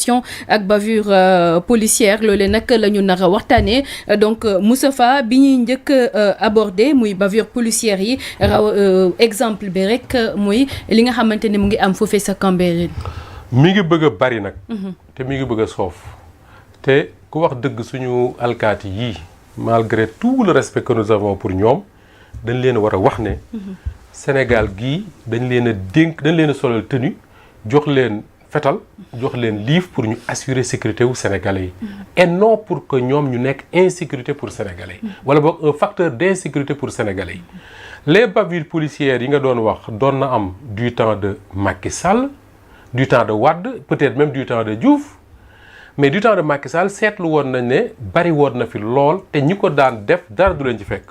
agression ak bavure policière loolee nag la ñu nar a waxtaanee donc Moustapha bi ñuy njëkk abordé muy bavure policière yi raw exemple bi rek muy li nga xamante ne mu ngi am foofee sa Cambérène. mi ngi bëgg a bari nag. te mi ngi bëgg a soof. te ku wax dëgg suñu alkaati yii malgré tout le respect que nous avons pour ñoom dañ leen a war a wax ne. Sénégal gii dañ leen a dénk dañ leen a solal tenue jox leen fetal jox leen livre pour ñu assurer sécurité wu sénégalais yi. et non pour que ñoom ñu nekk insécurité pour sénégalais yi. wala boog un facteur d'insécurité pour sénégalais yi. les bavures policières yi nga doon wax doon na am du temps de Macky Sall du temps de Wade peut-être même du temps de Diouf mais du temps de Macky Sall seetlu woon nañ ne bari woon na fi lool te ñi ko daan def dara du leen ci fekk.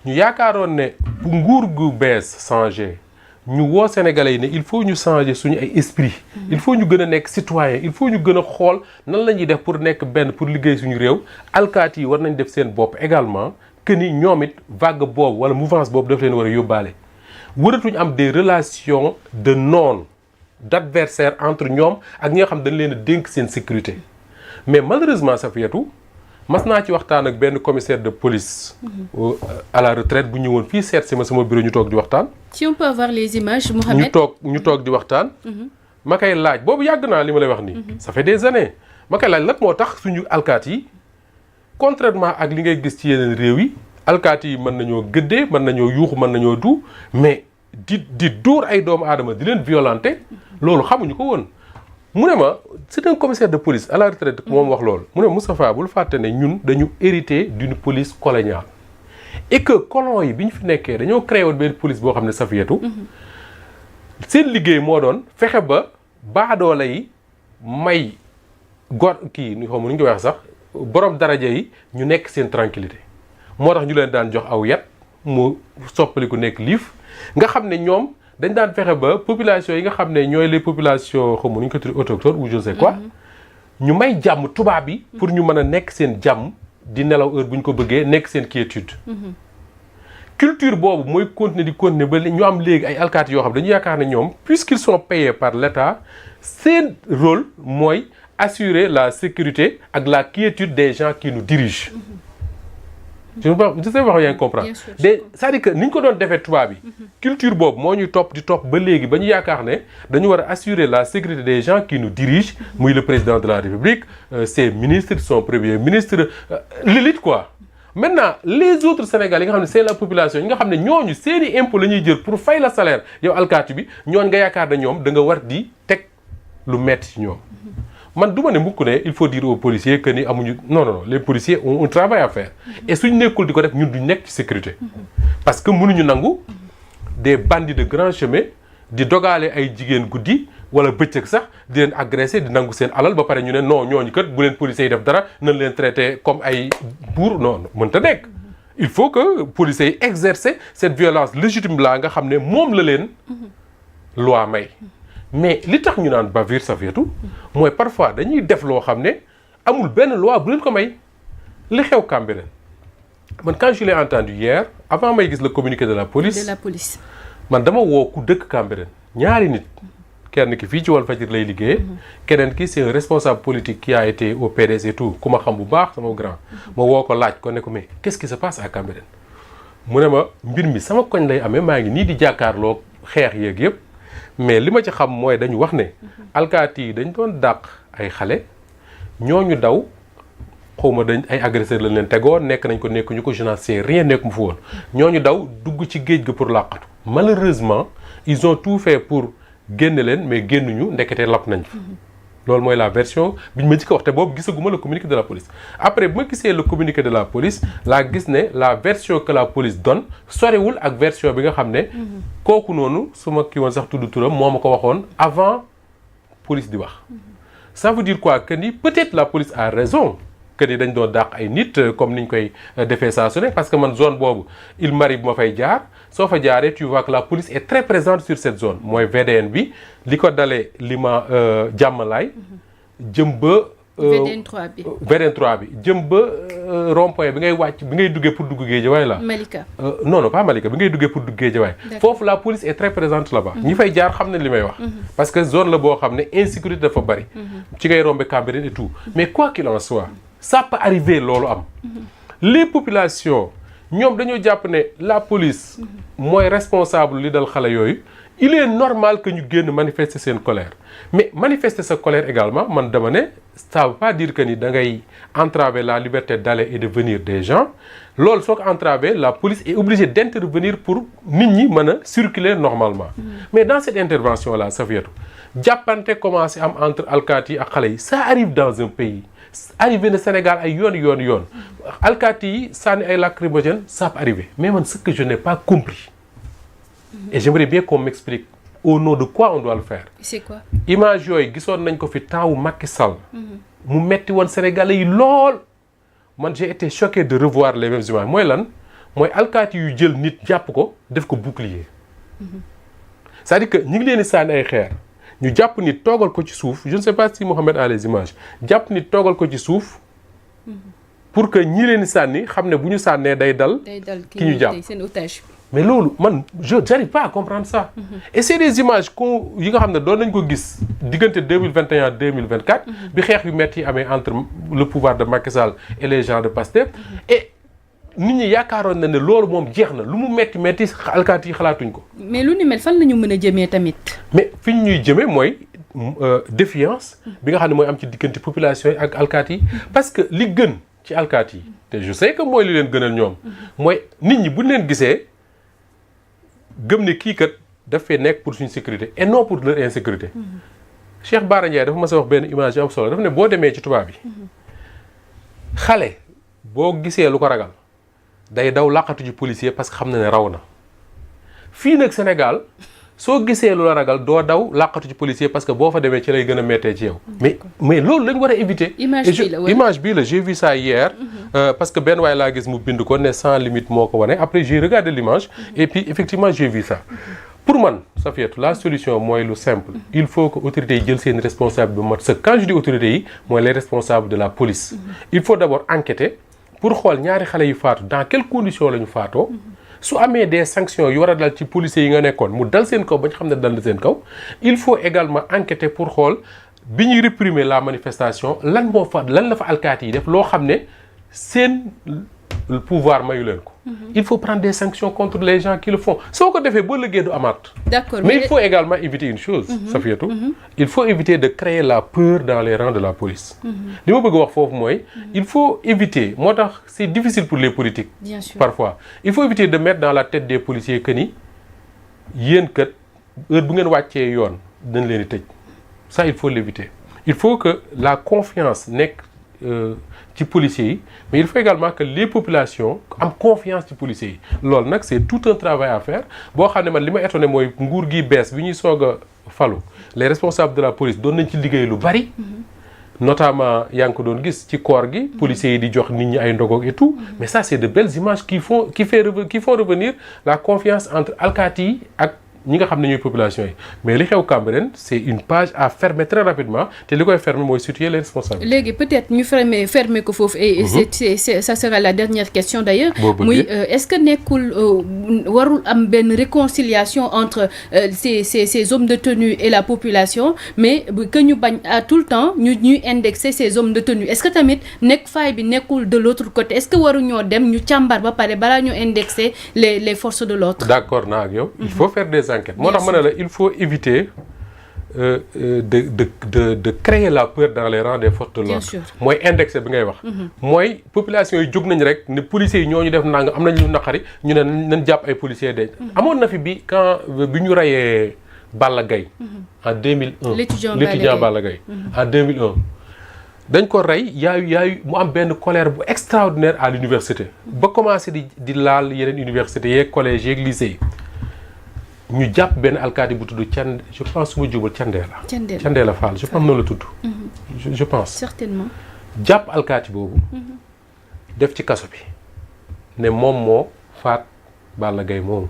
ñu yaakaaroon ne bu nguur gu bees changé ñu woo sénégalais yi ne il faut ñu changer suñu ay esprit il faut ñu gën a nekk citoyen il faut ñu gën a xool nan la ñuy def pour nekk benn pour liggéey suñu réew alkaati yi war nañ def seen bopp également que ni ñoom it vague boobu wala mouvance boobu daf leen war a yóbbaale waratuñu am des relations de non d'adversaire entre ñoom ak ñi nga xam dañ leen a dénk seen sécurité mais malheureusement Safiatou mas naa ci waxtaan ak benn commissaire de police à la retraite bu ñëwoon fii seet si ma sama bureau ñu toog di waxtaan. si on peut avoir les images Mohamed. ñu toog di waxtaan. ma koy laaj boobu yàgg naa li ma lay wax nii. ça fait des années ma koy laaj lan moo tax suñu alkaati yi contrairement ak li ngay gis ci yeneen réew yi alkaati yi mën nañoo gëddee mën nañoo yuuxu mën nañoo du mais di dóor ay doomu aadama di leen violenter loolu xamuñu ko woon. mu ne ma c'est un commissaire de police à la retraite moom wax loolu mu ne Moustapha bul fàtte ne ñun dañu hérité d'une police coloniale et que colons yi bi ñu fi nekkee dañoo créé woon benn police boo xam ne Safiatou seen liggéey moo doon fexe ba baadoole yi may gor kii ni xam nu ñu koy wax sax borom daraja yi ñu nekk seen tranquillité moo tax ñu leen daan jox aw yat mu soppaliku nekk liif nga xam ne ñoom dañ daan fexe ba population yi nga xam ne ñooy les populations xamu nu ñu ko tuddee autochtones ou je sais quoi ñu may jàmm tubaab yi pour ñu mën a nekk seen jàmm di nelaw heure bu ñu ko bëggee nekk seen quiétude culture boobu mooy continuer ba ñu am léegi ay alkaati yoo xam dañu yaakaar ne ñoom puisqu'ils sont payés par l'État seen rôle mooy assurer la sécurité ak la quiétude des gens qui nous dirigent je sais wax yaa ngi comprendre c'est-à-dire que ni ñu ko doon defee tubaab yi culture boobu moo ñuy topp di topp ba léegi ba ñu yaakaar ne dañu war a assurer la sécurité des gens qui nous dirigent muy le président de la République ses ministres son premier ministre l'élite quoi maintenant les autres Sénégalais yi nga xam ne c'est la population yi nga xam ne ñooñu seeni impôt la ñuy jël pour fay la salaire yow alkaati bi ñooñ nga yaakaar ne ñoom da nga war di teg lu metti ci ñoom man du ma ne mukk ne il faut dire aux policiers que ni amuñu non les policiers ont un travail à faire et suñ nekkul di ko def ñun duñ nekk ci sécurité parce que mënuñu nangu des bandits de grand chemin di dogaale ay jigéen guddi wala bëccëg sax di leen agresser di nangu seen alal ba pare ñu ne non ñooñu kat bu leen policiers yi def dara nañ leen traiter comme ay buur non mënta nekk il faut que policiers yi exercer cette violence légitime là nga xam ne moom la leen loi may mais li tax ñu naan bavure Safiatou mooy parfois dañuy def loo xam ne amul benn loi bu leen ko may li xew Cambérène man quand je l'ai entendu hier avant may gis le communiqué de la police man dama woo ku dëkk Cambérène ñaari nit kenn ki fii ci Walfadjri lay liggéeyee keneen ki c'est un responsable politique qui a été au PDS et tout ku ma xam bu baax sama grand ma woo ko laaj ko ne ko mais qu'est-ce qui se passe à Cambérène mu ne ma mbir mi sama koñ lay amee maa ngi nii di jàkkaarloo xeex yeeg yëpp mais li ma ci xam mooy dañu wax ne alkaati yi dañ doon dàq ay xale ñooñu daw xawma dañ ay agresseurs lañ leen tegoon nekk nañ ko nekkuñu ko je n'en sais rien nekk mu fa woon ñooñu daw dugg ci géej ga pour làqatu malheureusement ils ont tout fait pour génne leen mais génnuñu ndekete lapp nañ fa loolu mooy la version bi ñu ma jëkk wax te boobu gisaguma le communiqué de la police après bi ma gisee le communiqué de la police laa gis ne la version que la police donne sorewul ak version bi nga xam ne kooku noonu su ma kii woon sax tudd turam moo ma ko waxoon avant police di wax ça veut dire quoi que ni peut-être la police a raison que ni dañ doon dàq ay nit comme niñ koy defee saa su ne parce que man zone boobu Île Marie bu ma fay jaar soo fa jaaree tu vois que la police est très présente sur cette zone mooy VDN bi li ko dalee li ma jàmmalaay jëm ba VDN 3 bi. VDN 3 bi jëm ba rond-point bi ngay wàcc bi ngay duggee pour dugg Guédiawaye la. Malika. Non pas Malika bi ngay duggee pour dugg Guédiawaye. foofu la police est très présente là-bas. ñi fay jaar xam nañ li may wax. parce que zone la boo xam ne insécurité dafa bari. ci ngay rombe Cambérène et tout mais quoi qu'il en soit ça peut arriver loolu am. les populations ñoom dañoo jàpp ne la police mooy responsable li dal xale yooyu. il est normal que ñu génn manifester seen colère mais manifester sa colère également man dama ne ça veut pas dire que ni da ngay entraver la liberté d'aller et de venir des gens loolu soo ko entraver la police est obligée d'intervenir pour nit ñi mën a circuler normalement mais dans cette intervention là Safiatou jàppante commencé am entre alkaati yi ak xale yi ça arrive dans un pays arrivé na Sénégal ay yoon alkaati yi sànni ay lacrymogènes ça peut arriver mais man ce que je n'ai pas compris et j'aimerais bien qu'on m'explique au nom de quoi on doit le faire. C'est quoi? Image yooyu gisoon nañ ko fi taawu Macky Sall. mu metti woon Sénégalais yi lool. man j'ai été choqué de revoir les mêmes images mooy lan mooy alkaati yu jël nit jàpp ko def ko bouclier. c'est-à-dire que ñu ngi leen di sànni ay xeer ñu jàpp nit toogal ko ci suuf je ne sais pas si Mohamed a les images jàpp nit toogal ko ci suuf. pour que ñi leen di sànni xam ne bu ñu sànnee day dal. ki ñu jàpp seen otage. mais loolu man j'arrive pas à comprendre ça. et c'est des images yi nga xam ne doon nañ ko gis diggante 2021 2024. bi xeex yu metti yi amee entre le pouvoir de Macky Sall et les gens de Pastef. et nit ñi yaakaaroon na ne loolu moom jeex na lu mu metti alkaati yi xalaatuñ ko. mais lu ni mel fan la ñu mën a jëmee tamit. mais fi ñuy jëmee mooy défiance bi nga xam ne mooy am ci diggante population yi ak alkaati yi parce que li gën ci alkaati yi te je sais que mooy li leen gënal ñoom. mooy nit ñi buñ leen gisee. gëm ne kii kat daf fee nekk pour suñu sécurité et non pour leur insécurité. Cheikh Bara Ndiaye dafa mas a wax benn image yu am solo dafa ne boo demee ci tubaab bi xale boo gisee lu ko ragal day daw laqatu ci policier parce que xam na ne raw na fii nag Sénégal soo gisee lu la ragal doo daw laqatu ci policier parce que boo fa demee ci lay gën a méttee ci yow. mais loolu lañ war a éviter. image bii la j'ai vu ça hier. parce que benn waay laa gis mu bind ko ne sans limite moo ko wane après j'ai regardé l'image et puis effectivement j'ai vu ça. pour man Safiatou la solution mooy lu simple. il faut que autorités yi jël seen responsable bi mat sëkk quand je dis autorités yi mooy les responsables de la police. il faut d'abord enquêter pour xool ñaari xale yu faatu dans quelles conditions la ñu faatoo. su amee des sanctions yu war a dal ci policiers yi nga nekkoon mu dal seen kaw ba ñu xam ne dal na seen kaw il faut également enquêter pour xool bi ñuy réprimer la manifestation lan la fa alkaati yi def loo xam ne seen pouvoir mayu leen ko. il faut prendre des sanctions contre les gens qui le font soo ko defee boo liggéey du amaat. D'accord, mais il faut également éviter une chose. Safiatou il faut éviter de créer la peur dans les rangs de la police. li ma bëgg wax foofu mooy. il faut éviter moo tax c'est difficile pour les politiques. Bien sûr. Parfois il faut éviter de mettre dans la tête des policiers que ni yéen kat heure bu ngeen wàccee yoon dañ leen di tëj ça il faut l'éviter. il faut que la confiance nekk ci policiers yi mais il faut également que les populations am confiance ci policiers yi loolu nag c'est tout un travail à faire boo xam ne man li ma étonné mooy nguur gi bees bi ñuy soog a falu les responsables de la police doon nañ ci liggéey lu bari notamment yaa ngi ko doon gis ci koor gi policiers yi di jox nit ñi ay ndogoog et tout mais ça c'est de belles images qui font revenir la confiance entre alkaati yi ak ñi nga xam ne ñooy population yi mais li xew Cambérène c'est une page à fermer très rapidement te li koy fermer mooy situer les responsables. léegi peut-être ñu fermer ko foofu. et ça sera la dernière question d'ailleurs. muy est-ce que nekkul warul am benn réconciliation entre ces hommes de tenue et la population mais que ñu bañ à tout le temps ñuy indexer ces hommes de tenue est-ce que tamit faay bi nekkul de l'autre côté est-ce que waruñoo dem ñu càmbar ba pare balaa ñu indexer les forces de l'ordre. D'accord naa ak yow. il faut faire des enquêtes moo tax ma ne la il faut éviter de créer la peur dans les rangs des forces de l'ordre mooy indexé bi ngay wax mooy population yi jóg nañ rek ne policiers yi ñoo ñu def nanga am nañ lu naqari ñu ne nañ jàpp ay policiers de amoon na fi bi ñu reyee Balla Gaye en 2001 l'étudiant Balla Gaye en 2001 dañ ko rey yaayu mu am benn colère bu extraordinaire à l'université ba commencé di laal yeneen universités yeeg collèges yeeg lycées yi ñu jàpp benn alkaati bu tudd je pense su ma jubal Thiendella Fall je pense noonu la tudd. je pense. certainement. jàpp alkaati boobu. def ci kaso bi ne moom moo faat Balla Gaye moomu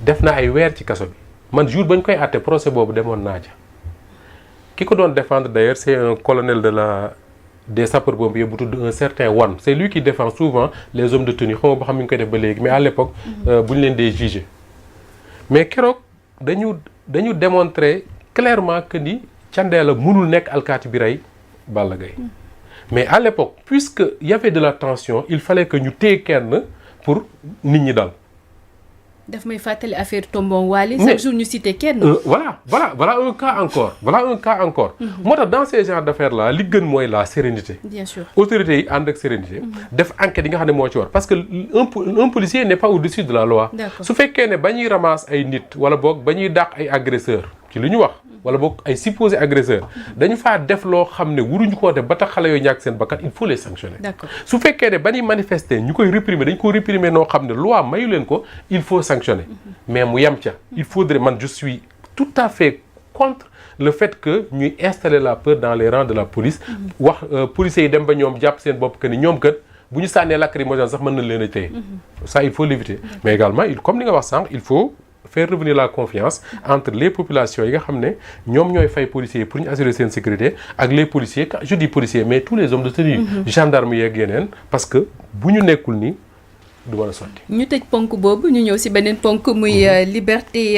def na ay weer ci kaso bi man jour bañ koy àtte procès boobu demoon naa ja ki ko doon défendre d'ailleurs c'est un colonel de la des sapeurs-pompiers bu tudd un certain Wan c'est lui qui défend souvent les hommes de tenue xaw ma ba xam ni ñu koy def ba léegi mais à l'époque bu ñu leen dee juger mais keroog dañu démontrer clairement que ni Thiendella mënul nekk alkaati bi rey Balla Gaye mais à l'époque puisque y avait de la tension il fallait que ñu téye kenn pour nit ñi dal. daf may fàttali affaire tombon Wally chaque jour ñu cité kenn. voilà un cas encore. moo tax dans ces genres d'affaires là li gën mooy la sérénité. bien sûr autorités yi ànd ak sérénité. def enquête yi nga xam ne moo ci war parce que un policier n'est pas au-dessus de la loi. d'accord su fekkee ne ba ñuy ramasse ay nit wala boog ba ñuy dàq ay agresseurs ci lu ñu wax. wala boog ay supposés agresseurs dañu faa def loo xam ne waruñu koo def ba tax xale yooyu ñàkk seen bakkan il faut les sanctionner. d'accord su fekkee ne ba ñuy manifester ñu koy réprimer dañ ko réprimer noo xam ne loi mayu leen ko il faut sanctionner mais mu yem ca il faudrait man je suis tout à fait contre le fait que ñuy installer la peur dans les rangs de la police wax policiers yi dem ba ñoom jàpp seen bopp que ni ñoom kat bu ñu sànnee lacrymogène sax mën na leen a téye ça il faut l'éviter mais également comme li nga wax sànq il faut faire revenir la confiance entre les populations yi nga xam ne ñoom ñooy fay policiers yi pour ñu assurer seen sécurité ak les policiers je dis policiers mais tous les hommes de tenue gendarmes yeeg yeneen parce que bu ñu nekkul nii du mën a sotti. ñu tëj ponk boobu ñu ñëw ci beneen ponk muy liberté